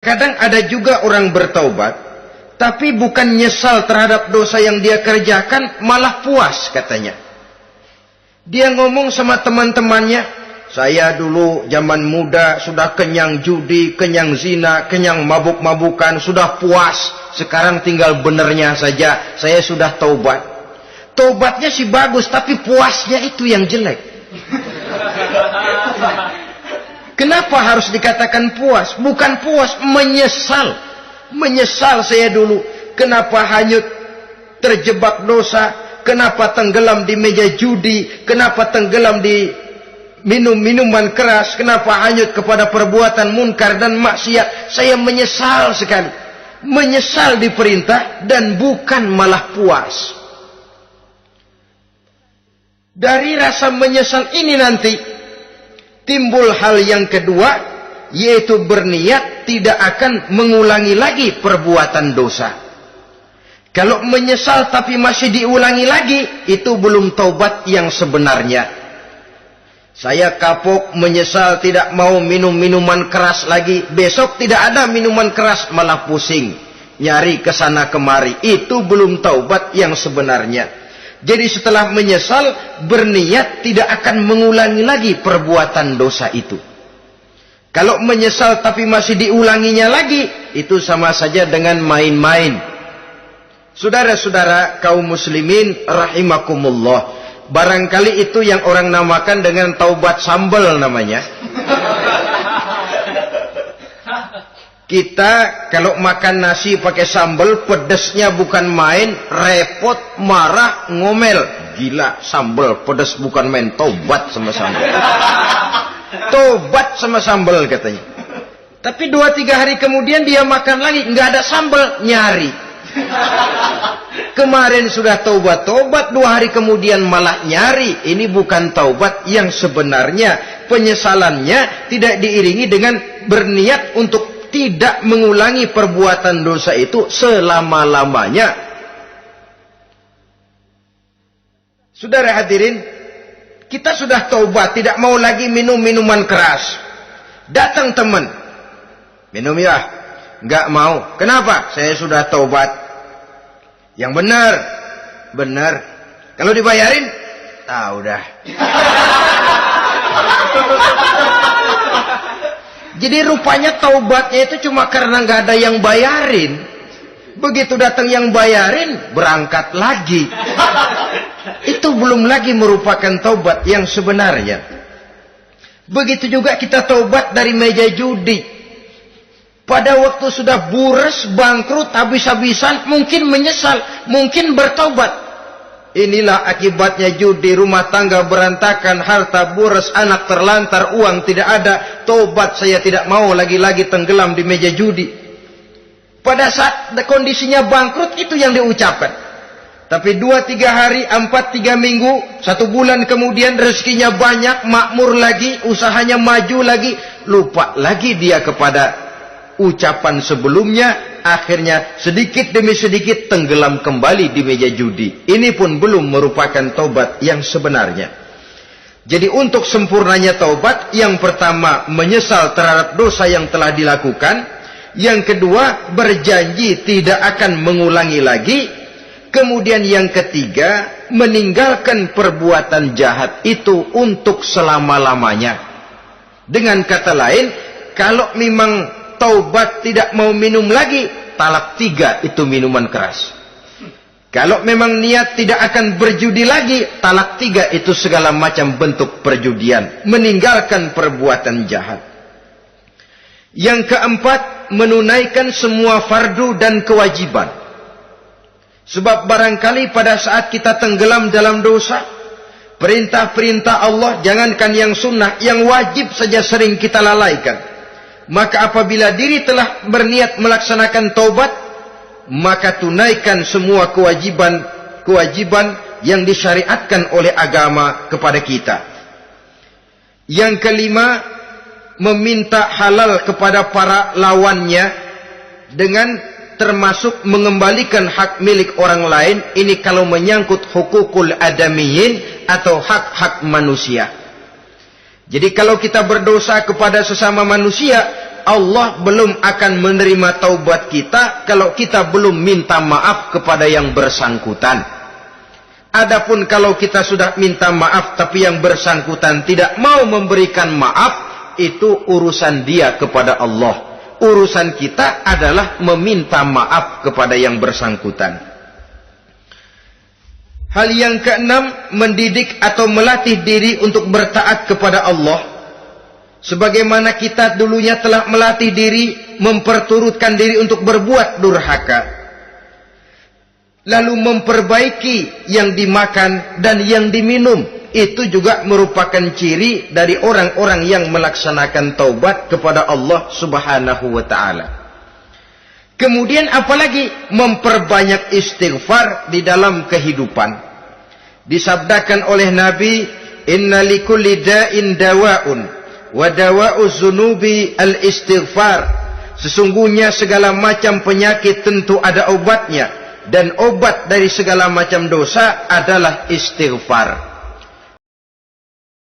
Kadang ada juga orang bertaubat, tapi bukan nyesal terhadap dosa yang dia kerjakan, malah puas katanya. Dia ngomong sama teman-temannya, saya dulu zaman muda sudah kenyang judi, kenyang zina, kenyang mabuk-mabukan, sudah puas. Sekarang tinggal benernya saja, saya sudah taubat. Taubatnya sih bagus, tapi puasnya itu yang jelek. Kenapa harus dikatakan puas? Bukan puas, menyesal. Menyesal saya dulu. Kenapa hanyut terjebak dosa? Kenapa tenggelam di meja judi? Kenapa tenggelam di minum-minuman keras? Kenapa hanyut kepada perbuatan munkar dan maksiat? Saya menyesal sekali. Menyesal diperintah dan bukan malah puas. Dari rasa menyesal ini nanti timbul hal yang kedua, yaitu berniat tidak akan mengulangi lagi perbuatan dosa. Kalau menyesal tapi masih diulangi lagi, itu belum taubat yang sebenarnya. Saya kapok, menyesal, tidak mau minum minuman keras lagi. Besok tidak ada minuman keras, malah pusing, nyari kesana kemari. Itu belum taubat yang sebenarnya. Jadi setelah menyesal, berniat tidak akan mengulangi lagi perbuatan dosa itu. Kalau menyesal tapi masih diulanginya lagi, itu sama saja dengan main-main. Saudara-saudara kaum muslimin rahimakumullah, barangkali itu yang orang namakan dengan taubat sambal namanya. Kita kalau makan nasi pakai sambal, pedesnya bukan main, repot, marah, ngomel. Gila, sambal pedes bukan main, tobat sama sambal. Tobat sama sambal katanya. Tapi 2-3 hari kemudian dia makan lagi, nggak ada sambal, nyari. Kemarin sudah tobat, 2 hari kemudian malah nyari. Ini bukan taubat yang sebenarnya. Penyesalannya tidak diiringi dengan berniat untuk tidak mengulangi perbuatan dosa itu selama-lamanya. Saudara hadirin, kita sudah taubat, tidak mau lagi minum minuman keras. Datang teman, minum ya? Enggak mau. Kenapa? Saya sudah taubat. Yang benar, benar. Kalau dibayarin, udah. Jadi rupanya taubatnya itu cuma karena nggak ada yang bayarin. Begitu datang yang bayarin, berangkat lagi. Itu belum lagi merupakan taubat yang sebenarnya. Begitu juga kita taubat dari meja judi. Pada waktu sudah bures, bangkrut, habis-habisan, mungkin menyesal, mungkin bertaubat. Inilah akibatnya judi, rumah tangga berantakan, harta boros, anak terlantar, uang tidak ada. Tobat, saya tidak mau lagi-lagi tenggelam di meja judi. Pada saat kondisinya bangkrut, itu yang diucapkan. Tapi 2-3 hari, 4-3 minggu, 1 bulan kemudian rezekinya banyak, makmur lagi, usahanya maju lagi, lupa lagi dia kepada ucapan sebelumnya. Akhirnya sedikit demi sedikit tenggelam kembali di meja judi. Ini pun belum merupakan taubat yang sebenarnya. Jadi untuk sempurnanya taubat, yang pertama menyesal terhadap dosa yang telah dilakukan, yang kedua berjanji tidak akan mengulangi lagi, kemudian yang ketiga meninggalkan perbuatan jahat itu untuk selama-lamanya. Dengan kata lain, kalau memang taubat tidak mau minum lagi, talak 3 itu minuman keras. Kalau memang niat tidak akan berjudi lagi, talak 3 itu segala macam bentuk perjudian, meninggalkan perbuatan jahat. Yang keempat, menunaikan semua fardu dan kewajiban. Sebab barangkali pada saat kita tenggelam dalam dosa, perintah-perintah Allah, jangankan yang sunnah, yang wajib saja sering kita lalaikan. Maka apabila diri telah berniat melaksanakan taubat, maka tunaikan semua kewajiban yang disyariatkan oleh agama kepada kita. Yang kelima, meminta halal kepada para lawannya dengan termasuk mengembalikan hak milik orang lain. Ini kalau menyangkut hukukul adamiyin atau hak-hak manusia. Jadi kalau kita berdosa kepada sesama manusia, Allah belum akan menerima taubat kita kalau kita belum minta maaf kepada yang bersangkutan. Adapun kalau kita sudah minta maaf tapi yang bersangkutan tidak mau memberikan maaf, itu urusan dia kepada Allah. Urusan kita adalah meminta maaf kepada yang bersangkutan. Hal yang keenam, mendidik atau melatih diri untuk bertaat kepada Allah. Sebagaimana kita dulunya telah melatih diri, memperturutkan diri untuk berbuat durhaka, lalu memperbaiki yang dimakan dan yang diminum, itu juga merupakan ciri dari orang-orang yang melaksanakan taubat kepada Allah Subhanahu wa ta'ala. Kemudian apalagi memperbanyak istighfar di dalam kehidupan. Disabdakan oleh Nabi, inna likulli da'in dawa'un wa dawa'uz zunubi al-istighfar. Sesungguhnya segala macam penyakit tentu ada obatnya, dan obat dari segala macam dosa adalah istighfar.